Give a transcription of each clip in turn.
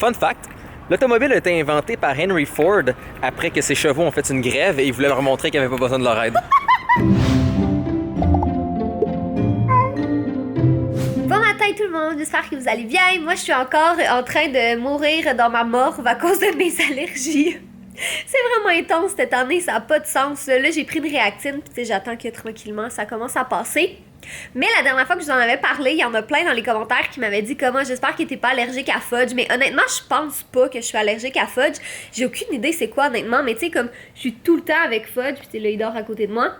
Fun fact, l'automobile a été inventé par Henry Ford après que ses chevaux ont fait une grève et il voulait leur montrer qu'il n'avait pas besoin de leur aide. Bon matin tout le monde, j'espère que vous allez bien. Moi je suis encore en train de mourir dans ma morve à cause de mes allergies. C'est vraiment intense cette année, ça n'a pas de sens. Là j'ai pris une réactine, puis j'attends que tranquillement ça commence à passer. Mais la dernière fois que je vous en avais parlé, il y en a plein dans les commentaires qui m'avaient dit comment j'espère que t'es pas allergique à fudge. Mais honnêtement, je pense pas que je suis allergique à fudge. J'ai aucune idée c'est quoi honnêtement, mais tu sais, comme je suis tout le temps avec fudge, puis là il dort à côté de moi.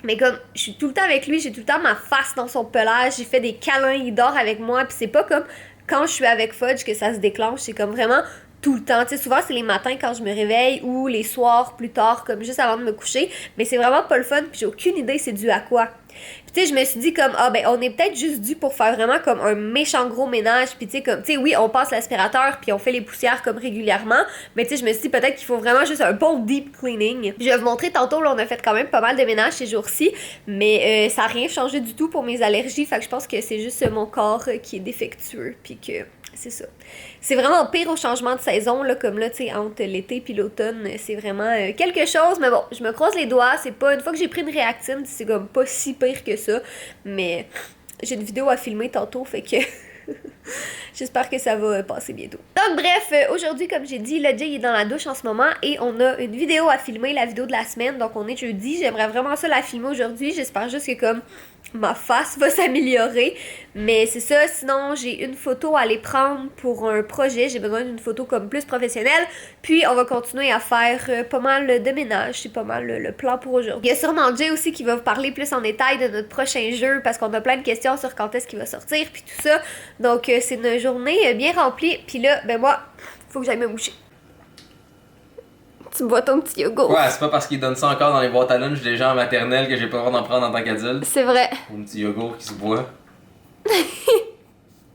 Mais comme je suis tout le temps avec lui, j'ai tout le temps ma face dans son pelage, j'ai fait des câlins, il dort avec moi, puis c'est pas comme quand je suis avec Fudge que ça se déclenche, c'est comme vraiment tout le temps. Tu sais, souvent c'est les matins quand je me réveille ou les soirs plus tard, comme juste avant de me coucher, mais c'est vraiment pas le fun, puis j'ai aucune idée c'est dû à quoi. Puis tu sais, je me suis dit comme, ah ben on est peut-être juste dû pour faire vraiment comme un méchant gros ménage, puis tu sais, comme, tu sais, oui, on passe l'aspirateur, puis on fait les poussières comme régulièrement, mais tu sais, je me suis dit peut-être qu'il faut vraiment juste un bon deep cleaning. Je vais vous montrer tantôt, là, on a fait quand même pas mal de ménage ces jours-ci, mais ça a rien changé du tout pour mes allergies, fait que je pense que c'est juste mon corps qui est défectueux, puis que c'est ça. C'est vraiment pire au changement de saison, là, comme là, tu sais, entre l'été puis l'automne, c'est vraiment quelque chose, mais bon, je me croise les doigts, c'est pas, une fois que j'ai pris une réactine, c'est comme pas si pire que ça, mais j'ai une vidéo à filmer tantôt, fait que j'espère que ça va passer bientôt. Donc bref, aujourd'hui, comme j'ai dit, le Jay est dans la douche en ce moment et on a une vidéo à filmer, la vidéo de la semaine, donc on est jeudi, j'aimerais vraiment ça la filmer aujourd'hui, j'espère juste que comme ma face va s'améliorer, mais c'est ça, sinon j'ai une photo à aller prendre pour un projet, j'ai besoin d'une photo comme plus professionnelle, puis on va continuer à faire pas mal de ménage, c'est pas mal le plan pour aujourd'hui. Il y a sûrement Jay aussi qui va vous parler plus en détail de notre prochain jeu, parce qu'on a plein de questions sur quand est-ce qu'il va sortir, puis tout ça, donc c'est une journée bien remplie, puis là, ben moi, faut que j'aille me moucher. Tu bois ton petit yogourt. Ouais, c'est pas parce qu'ils donnent ça encore dans les boîtes à lunch des gens en maternelle que j'ai pas le droit d'en prendre en tant qu'adulte. C'est vrai. Un petit yogourt qui se boit.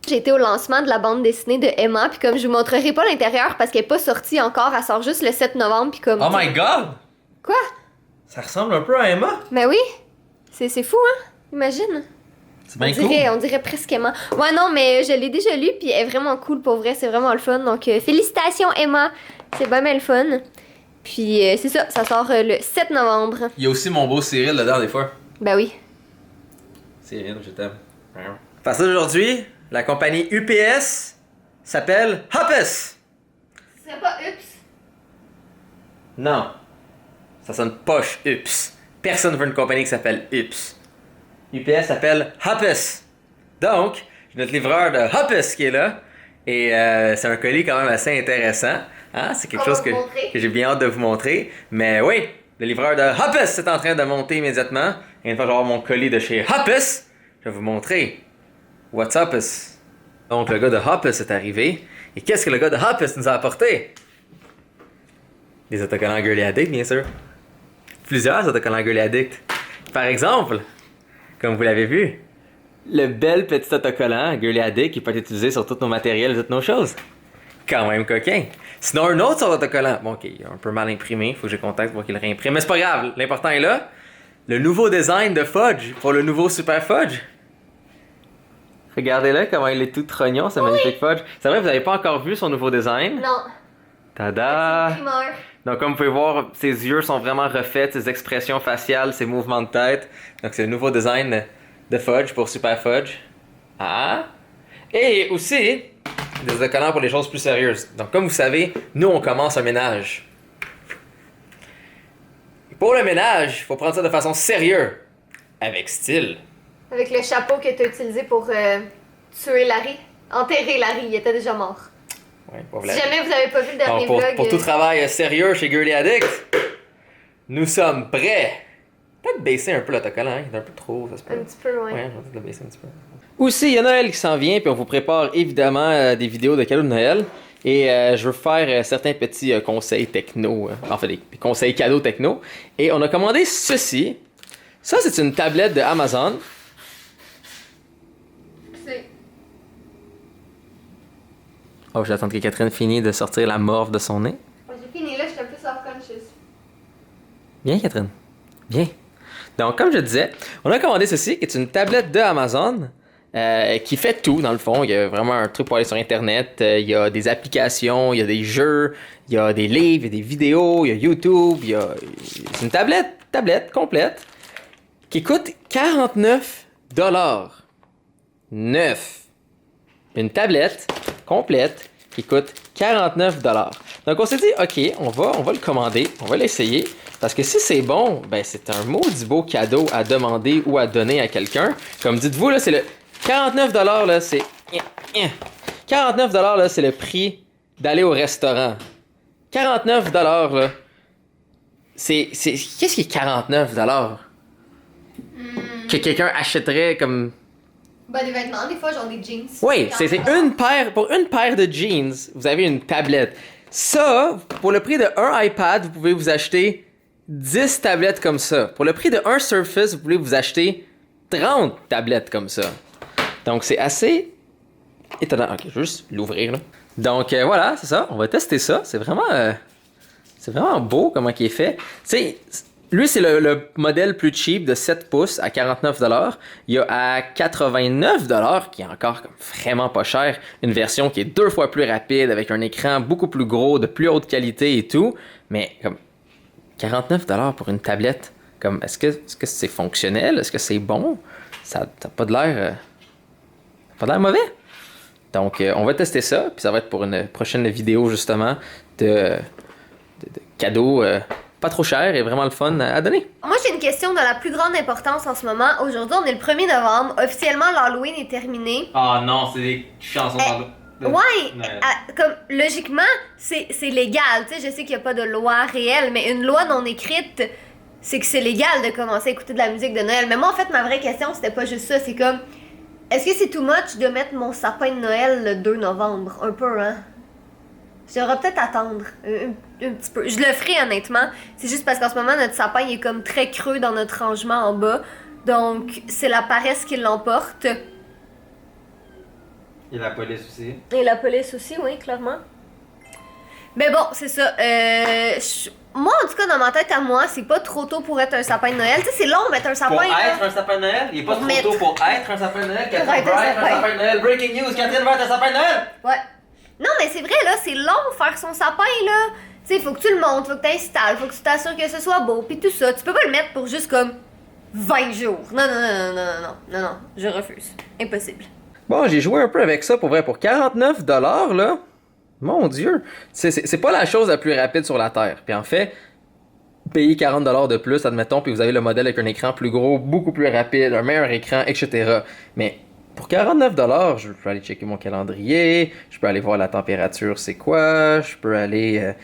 J'ai été au lancement de la bande dessinée de Emma, puis comme je vous montrerai pas l'intérieur parce qu'elle est pas sortie encore, elle sort juste le 7 novembre, puis comme... Oh my god! Quoi? Ça ressemble un peu à Emma. Ben oui, c'est fou, hein? Imagine. C'est bien cool. On dirait presque Emma. Ouais, non, mais je l'ai déjà lu, puis elle est vraiment cool, pour vrai, c'est vraiment le fun. Donc, félicitations, Emma. C'est bien le fun. Puis, c'est ça, ça sort le 7 novembre. Il y a aussi mon beau Cyril dedans, des fois. Ben oui. Cyril, je t'aime. Parce qu'aujourd'hui, la compagnie UPS s'appelle Hoppus. Ce serait pas Ups? Non. Ça sonne poche, UPS. Personne veut une compagnie qui s'appelle UPS. UPS s'appelle Hoppus. Donc, j'ai notre livreur de Hoppus qui est là. Et c'est un colis quand même assez intéressant. Hein? C'est quelque chose que j'ai bien hâte de vous montrer. Mais oui, le livreur de Hoppus est en train de monter immédiatement. Et une fois que je vais avoir mon colis de chez Hoppus, je vais vous montrer What's Hoppus. Donc, le gars de Hoppus est arrivé. Et qu'est-ce que le gars de Hoppus nous a apporté? Des autocollants Girly Addict, bien sûr. Plusieurs autocollants Girly Addict. Par exemple, comme vous l'avez vu, le bel petit autocollant Girly Addict qui peut être utilisé sur tous nos matériels et toutes nos choses. Quand même coquin. Sinon, un autre sorte d'autocollant. Bon, ok, il est un peu mal imprimé. Faut que je contacte pour qu'il le réimprime. Mais c'est pas grave. L'important est là. Le nouveau design de Fudge pour le nouveau Super Fudge. Regardez-le comment il est tout trognon, ce magnifique Fudge. C'est vrai, vous n'avez pas encore vu son nouveau design? Non. Tada! Donc, comme vous pouvez voir, ses yeux sont vraiment refaits, ses expressions faciales, ses mouvements de tête. Donc, c'est le nouveau design de Fudge pour Super Fudge. Ah! Et aussi, des autocollants pour les choses plus sérieuses. Donc, comme vous savez, nous, on commence un ménage. Et pour le ménage, il faut prendre ça de façon sérieuse, avec style. Avec le chapeau que tu as utilisé pour tuer Larry. Enterrer Larry, il était déjà mort. Ouais, pauvre Si Larry. jamais vous n'avez pas vu le dernier Donc, vlog... pour tout travail sérieux chez Girly Addict, nous sommes prêts. Peut-être baisser un peu l'autocollant, hein? Il est un peu trop, ça se peut. Un petit peu, ouais. Ouais, je vais peut-être le baisser un petit peu. Aussi, il y a Noël qui s'en vient, puis on vous prépare évidemment des vidéos de cadeaux de Noël. Et je veux faire certains petits conseils techno, enfin des conseils cadeaux techno. Et on a commandé ceci. Ça, c'est une tablette de Amazon. Oh, je vais attendre que Catherine finisse de sortir la morve de son nez. J'ai fini là, je suis un peu self-conscious. Bien, Catherine. Bien. Donc, comme je disais, on a commandé ceci, qui est une tablette de Amazon. qui fait tout dans le fond. Il y a vraiment un truc pour aller sur Internet. Il y a des applications, il y a des jeux, il y a des livres, il y a des vidéos, il y a YouTube, c'est une tablette complète qui coûte 49 $. Neuf. Une tablette complète qui coûte 49 $. Donc on s'est dit, ok, on va le commander, on va l'essayer. Parce que si c'est bon, ben c'est un maudit beau cadeau à demander ou à donner à quelqu'un. Comme dites-vous, là, c'est le 49 $, là, c'est... 49 $, là, c'est le prix d'aller au restaurant. 49 $, là, c'est... Qu'est-ce qui est 49 $? Que quelqu'un achèterait comme... Ben, des vêtements, des fois, genre des jeans. Oui, c'est une paire... Pour une paire de jeans, vous avez une tablette. Ça, pour le prix de un iPad, vous pouvez vous acheter 10 tablettes comme ça. Pour le prix de un Surface, vous pouvez vous acheter 30 tablettes comme ça. Donc, c'est assez étonnant. Ok, je vais juste l'ouvrir, là. Donc, voilà, c'est ça. On va tester ça. C'est vraiment beau comment il est fait. Tu sais, lui, c'est le modèle plus cheap de 7 pouces à 49 $. Il y a à 89 $, qui est encore comme vraiment pas cher, une version qui est 2 fois plus rapide, avec un écran beaucoup plus gros, de plus haute qualité et tout. Mais comme 49 $ pour une tablette, comme est-ce que c'est fonctionnel? Est-ce que c'est bon? Ça n'a pas de l'air mauvais. Donc, on va tester ça, puis ça va être pour une prochaine vidéo, justement, de cadeaux pas trop chers et vraiment le fun à donner. Moi, j'ai une question de la plus grande importance en ce moment. Aujourd'hui, on est le 1er novembre. Officiellement, l'Halloween est terminé. Ah non, c'est des chansons d'Halloween. Ouais, comme logiquement, c'est légal. Tu sais, je sais qu'il n'y a pas de loi réelle, mais une loi non écrite, c'est que c'est légal de commencer à écouter de la musique de Noël. Mais moi, en fait, ma vraie question, c'était pas juste ça. C'est comme, est-ce que c'est too much de mettre mon sapin de Noël le 2 novembre? Un peu, hein? J'aurais peut-être attendre un petit peu. Je le ferai, honnêtement. C'est juste parce qu'en ce moment, notre sapin il est comme très creux dans notre rangement en bas. Donc, c'est la paresse qui l'emporte. Et la police aussi. Et la police aussi, oui, clairement. Mais bon, c'est ça. Moi, en tout cas, dans ma tête à moi, c'est pas trop tôt pour être un sapin de Noël. Tu sais, c'est long mettre un sapin. Pour être un sapin de Noël? Il est pas trop tôt pour être un sapin de Noël? Catherine va être un sapin de Noël. Breaking news, Catherine va être un sapin de Noël! Ouais. Non, mais c'est vrai, là, c'est long faire son sapin, là. Tu sais, faut que tu le montes, faut que tu installes, faut que tu t'assures que ce soit beau, puis tout ça. Tu peux pas le mettre pour juste comme 20 jours. Non, je refuse. Impossible. Bon, j'ai joué un peu avec ça pour vrai. Pour 49 $, là, mon Dieu, c'est pas la chose la plus rapide sur la Terre. Puis en fait, payer 40 $ de plus, admettons, puis vous avez le modèle avec un écran plus gros, beaucoup plus rapide, un meilleur écran, etc. Mais pour 49 $, je peux aller checker mon calendrier, je peux aller voir la température, c'est quoi, je peux aller,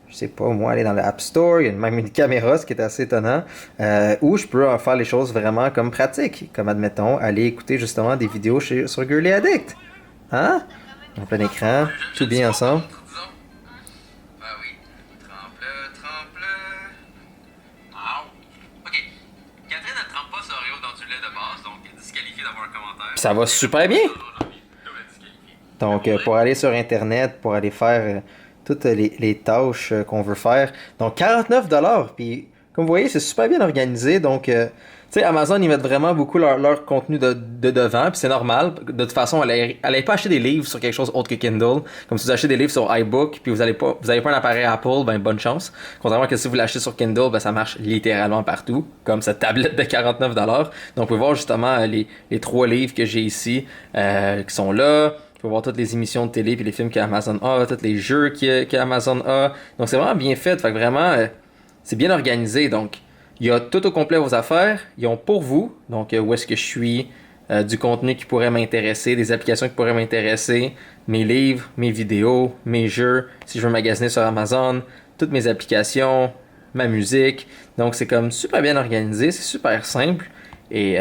je sais pas moi, aller dans l'App Store, il y a même une caméra, ce qui est assez étonnant, ou je peux faire les choses vraiment comme pratiques, comme admettons, aller écouter justement des vidéos sur Girly Addict. Hein? En plein écran, tout bien ensemble. Ah oui, trempe-le. Ah, ok. Catherine, elle trempe pas son Oreo dans du lait de base, donc elle est disqualifiée d'avoir un commentaire. Ça va super bien! Donc, pour aller sur Internet, pour aller faire toutes les tâches qu'on veut faire. Donc, 49 $. Puis, comme vous voyez, c'est super bien organisé. Donc, tu sais, Amazon, ils mettent vraiment beaucoup leur contenu de devant. Puis, c'est normal. De toute façon, elle n'allait pas acheter des livres sur quelque chose autre que Kindle. Comme si vous achetez des livres sur iBook, puis vous n'avez pas un appareil Apple, ben bonne chance. Contrairement que si vous l'achetez sur Kindle, ben ça marche littéralement partout. Comme cette tablette de 49 $. Donc, vous pouvez voir justement les 3 livres que j'ai ici qui sont là. Tu peux voir toutes les émissions de télé puis les films qu'Amazon a, tous les jeux qu'Amazon a. Donc, c'est vraiment bien fait. Fait que vraiment, c'est bien organisé. Donc, il y a tout au complet vos affaires. Ils ont pour vous, donc où est-ce que je suis, du contenu qui pourrait m'intéresser, des applications qui pourraient m'intéresser, mes livres, mes vidéos, mes jeux, si je veux magasiner sur Amazon, toutes mes applications, ma musique. Donc, c'est comme super bien organisé, c'est super simple. Et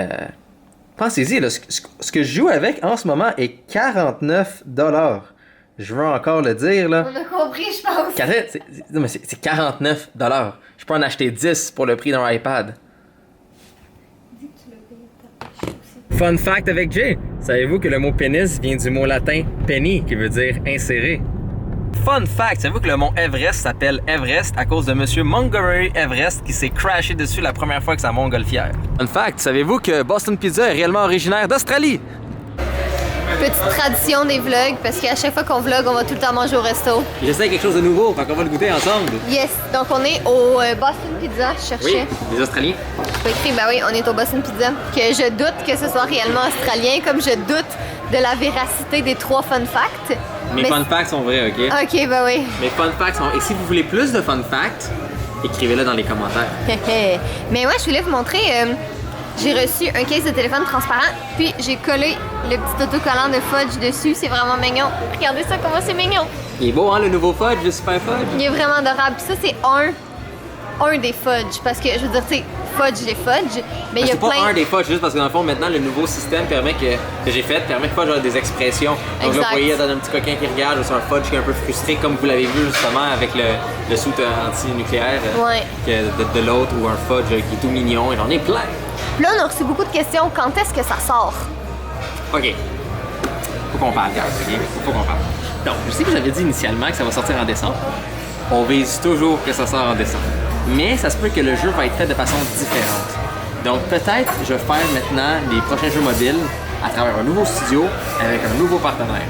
pensez-y, là, ce que je joue avec en ce moment est 49 $. Je veux encore le dire, là. On a compris, je pense. C'est 49 $. Je peux en acheter 10 pour le prix d'un iPad. Fun fact avec Jay. Savez-vous que le mot pénis vient du mot latin penny, qui veut dire insérer? Fun fact, savez-vous que le mont Everest s'appelle Everest à cause de monsieur Montgomery Everest qui s'est crashé dessus la première fois avec sa montgolfière? Fun fact, savez-vous que Boston Pizza est réellement originaire d'Australie? Petite tradition des vlogs, parce qu'à chaque fois qu'on vlog, on va tout le temps manger au resto. J'essaie quelque chose de nouveau, fait qu'on va le goûter ensemble. Yes, donc on est au Boston Pizza, je cherchais. Oui, les Australiens. J'ai écrit, ben oui, on est au Boston Pizza. Que je doute que ce soit réellement australien, comme je doute de la véracité des 3 fun facts. Mes fun facts sont vrais, ok? Ok, ben oui. Mes fun facts sont... Et si vous voulez plus de fun facts, écrivez-le dans les commentaires. Mais ouais, je voulais vous montrer... j'ai reçu un case de téléphone transparent, puis j'ai collé le petit autocollant de Fudge dessus. C'est vraiment mignon. Regardez ça, comment c'est mignon. Il est beau, hein, le nouveau Fudge, le Super Fudge? Il est vraiment adorable. Puis ça, c'est un des Fudge. Parce que, je veux dire, tu sais, Fudge des Fudge, mais il y a c'est pas plein... un des Fudge, juste parce que dans le fond, maintenant, le nouveau système permet que j'ai fait permet que Fudge ait des expressions. Donc là, vous voyez, dans un petit coquin qui regarde, c'est un Fudge qui est un peu frustré, comme vous l'avez vu justement avec le suit anti-nucléaire Ouais. de l'autre, ou un Fudge qui est tout mignon, et j'en ai plein. Puis là, on a reçu beaucoup de questions. Quand est-ce que ça sort? Ok. Faut qu'on parle, guys, ok? Faut qu'on parle. Donc, je sais que j'avais dit initialement que ça va sortir en décembre. On vise toujours que ça sort en décembre. Mais ça se peut que le jeu va être fait de façon différente. Donc, peut-être, je vais faire maintenant les prochains jeux mobiles à travers un nouveau studio avec un nouveau partenaire.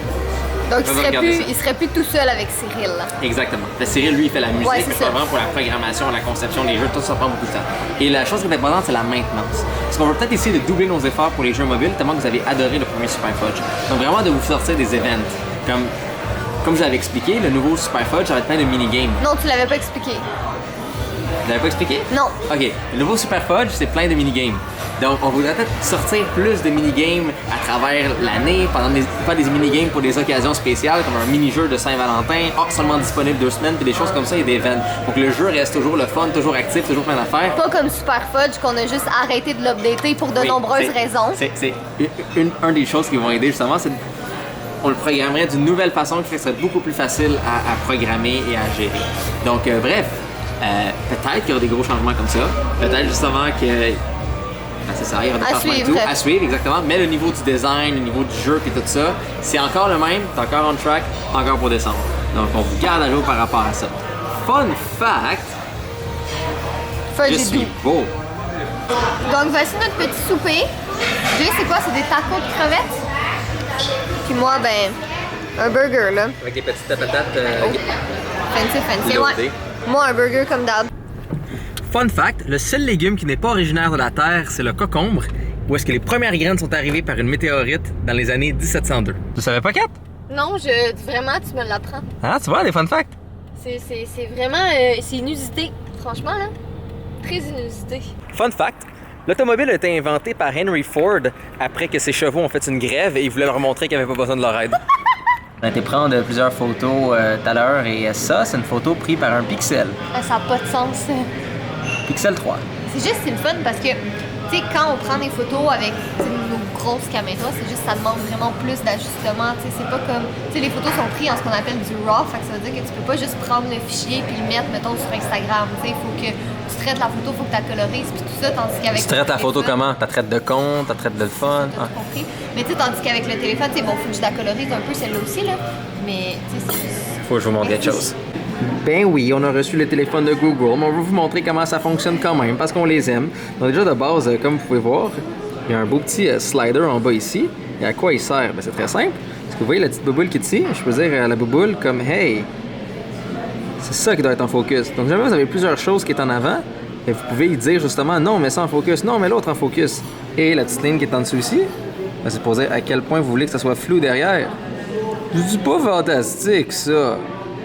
Donc, On va regarder ça. il serait plus tout seul avec Cyril. Là. Exactement. Cyril, lui, il fait la musique, Ouais, c'est fait ça. vraiment pour la programmation, la conception des jeux, tout ça prend beaucoup de temps. Et la chose qui est importante, c'est la maintenance. Parce qu'on va peut-être essayer de doubler nos efforts pour les jeux mobiles, tellement que vous avez adoré le premier Super Fudge. Donc vraiment de vous sortir des events. Comme je l'avais expliqué, le nouveau Super Fudge, ça va être plein de mini-games. Non, tu l'avais pas expliqué. Je l'avais pas expliqué? Non. Ok. Le nouveau Super Fudge, c'est plein de mini-games. Donc, on voudrait peut-être sortir plus de mini-games à travers l'année, faire des mini-games pour des occasions spéciales, comme un mini-jeu de Saint-Valentin, seulement disponible 2 semaines, puis des choses comme ça et des events. Pour que le jeu reste toujours le fun, toujours actif, toujours plein d'affaires. Pas comme Super Fudge qu'on a juste arrêté de l'updater pour de Oui, nombreuses raisons. C'est une des choses qui vont aider justement, c'est on le programmerait d'une nouvelle façon qui serait beaucoup plus facile à programmer et à gérer. Donc, bref, peut-être qu'il y aura des gros changements comme ça. Peut-être justement que. Ben, c'est ça, il y aura des changements et tout. À suivre, exactement. Mais le niveau du design, le niveau du jeu et tout ça, c'est encore le même, c'est encore on track, encore pour décembre. Donc, on vous garde à jour par rapport à ça. Fun fact, Fudge je est suis doux. beau. Donc, voici notre petit souper. Jay, c'est quoi? C'est des tacos de crevettes? Puis moi, ben, un burger, là. Avec des petites patates. Fancy, loadées. ouais. Moi, un burger comme d'hab. Fun fact, le seul légume qui n'est pas originaire de la Terre, c'est le cocombre, où est-ce que les premières graines sont arrivées par une météorite dans les années 1702. Tu savais pas, Kat? Non, vraiment, tu me l'apprends. Ah, tu vois, les fun facts? C'est vraiment, c'est inusité. Franchement, là, très inusité. Fun fact, l'automobile a été inventé par Henry Ford après que ses chevaux ont fait une grève et il voulait leur montrer qu'il n'avait pas besoin de leur aide. On a été prendre plusieurs photos tout à l'heure et ça, c'est une photo prise par un Pixel. Ça n'a pas de sens. Pixel 3. C'est le fun parce que, tu sais, quand on prend des photos avec nos grosses caméras, c'est juste ça demande vraiment plus d'ajustement. Tu sais, c'est pas comme. Tu sais, les photos sont prises en ce qu'on appelle du RAW, fait que ça veut dire que tu peux pas juste prendre le fichier puis le mettre, mettons, sur Instagram. Tu sais, il faut que tu traites la photo, il faut que tu la colorises puis tout ça, tandis qu'avec. Tu traites la photo comment? Tu la traites de con, tu la traites de le fun? T'as tout compris. Mais tu sais, tandis qu'avec le téléphone, c'est bon, faut que je la colorise un peu celle-là aussi, là. Mais, tu sais, c'est juste. Faut que je vous montre quelque chose. Ben oui, on a reçu le téléphone de Google, mais on veut vous montrer comment ça fonctionne quand même, parce qu'on les aime. Donc déjà de base, comme vous pouvez voir, il y a un beau petit slider en bas ici. Et à quoi il sert? Ben, c'est très simple. Parce que vous voyez la petite bouboule qui est ici, je peux dire à la bouboule comme « Hey! » C'est ça qui doit être en focus. Donc jamais vous avez plusieurs choses qui est en avant, et vous pouvez y dire justement « Non, mets ça en focus. Non, mets l'autre en focus. » Et la petite ligne qui est en dessous ici, ben, c'est pour dire à quel point vous voulez que ça soit flou derrière. Je dis pas fantastique, ça.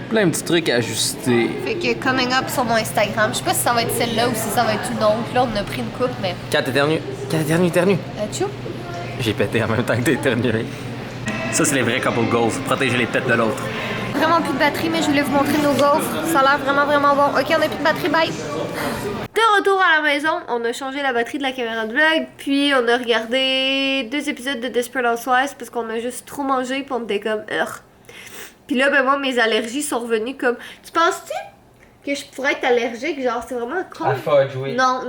Plein de petits trucs à ajuster. Fait que coming up sur mon Instagram, je sais pas si ça va être celle-là ou si ça va être une autre. Là, on a pris une coupe, mais. 4 éternues. 4 éternues. Tchou? J'ai pété en même temps que t'as éternué. Ça, c'est les vrais couple goals. Protéger les pets de l'autre. Vraiment plus de batterie, mais je voulais vous montrer nos gaufres. Ça a l'air vraiment, vraiment bon. Ok, on a plus de batterie, bye! De retour à la maison, on a changé la batterie de la caméra de vlog, puis on a regardé 2 épisodes de Desperate Housewives parce qu'on a juste trop mangé, puis on était comme Puis là, ben moi, mes allergies sont revenues comme. Tu penses-tu que je pourrais être allergique? Genre, c'est vraiment con. À fudge, oui. Non,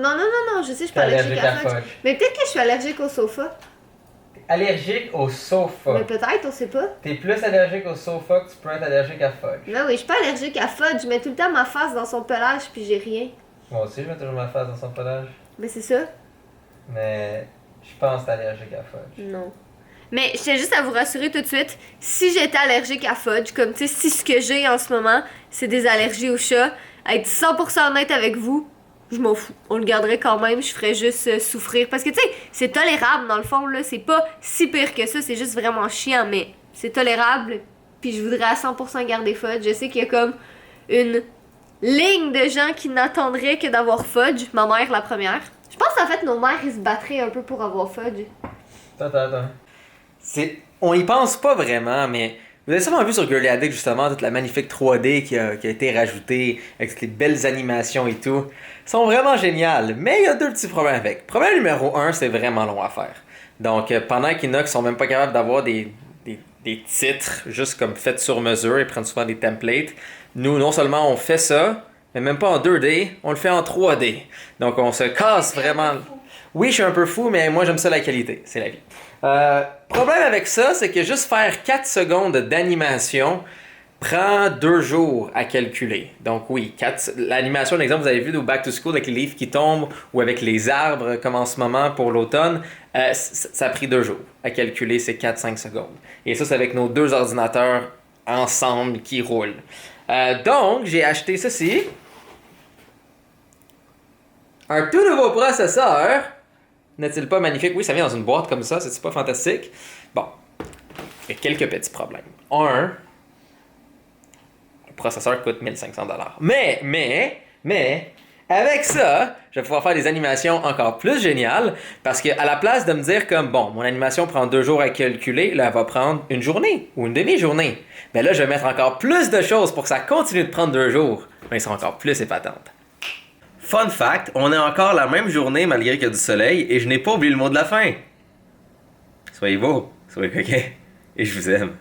je sais, je suis pas allergique à fudge. Mais peut-être que je suis allergique au sofa. Allergique au sofa. Mais peut-être, on sait pas. T'es plus allergique au sofa que tu peux être allergique à fudge. Non, oui, je suis pas allergique à fudge. Je mets tout le temps ma face dans son pelage, puis j'ai rien. Moi aussi, je mets toujours ma face dans son pelage. Mais c'est ça? Mais je pense que t'es allergique à fudge. Non. Mais je tiens juste à vous rassurer tout de suite, si j'étais allergique à fudge, comme tu sais, si ce que j'ai en ce moment, c'est des allergies au chat, à être 100% honnête avec vous, je m'en fous. On le garderait quand même, je ferais juste souffrir. Parce que tu sais, c'est tolérable dans le fond, là, c'est pas si pire que ça, c'est juste vraiment chiant, mais c'est tolérable. Puis je voudrais à 100% garder fudge. Je sais qu'il y a comme une ligne de gens qui n'attendraient que d'avoir fudge, ma mère la première. Je pense en fait nos mères ils se battraient un peu pour avoir fudge. Attends. On y pense pas vraiment, mais vous avez sûrement vu sur Girly Addict justement toute la magnifique 3D qui a été rajoutée avec toutes les belles animations et tout. Ils sont vraiment géniales, mais il y a deux petits problèmes avec. Problème numéro 1, c'est vraiment long à faire. Donc pendant qu'il y en a qui sont même pas capables d'avoir des titres juste comme faits sur mesure, ils prennent souvent des templates. Nous, non seulement on fait ça, mais même pas en 2D, on le fait en 3D. Donc on se casse vraiment. Oui, je suis un peu fou, mais moi j'aime ça la qualité, c'est la vie. Problème avec ça, c'est que juste faire 4 secondes d'animation prend 2 jours à calculer. Donc oui, l'animation, l'exemple que vous avez vu de Back to School avec les livres qui tombent ou avec les arbres comme en ce moment pour l'automne, ça a pris 2 jours à calculer ces 4-5 secondes. Et ça, c'est avec nos 2 ordinateurs ensemble qui roulent. Donc, j'ai acheté ceci. Un tout nouveau processeur. N'est-il pas magnifique? Oui, ça vient dans une boîte comme ça, c'est pas fantastique? Bon, il y a quelques petits problèmes. Un, le processeur coûte 1500$. Mais, avec ça, je vais pouvoir faire des animations encore plus géniales, parce qu'à la place de me dire comme, bon, mon animation prend 2 jours à calculer, là, elle va prendre une journée ou une demi-journée. Mais là, je vais mettre encore plus de choses pour que ça continue de prendre 2 jours. Mais ils sont encore plus épatantes. Fun fact, on est encore la même journée malgré qu'il y a du soleil et je n'ai pas oublié le mot de la fin. Soyez beaux, soyez coquets et je vous aime.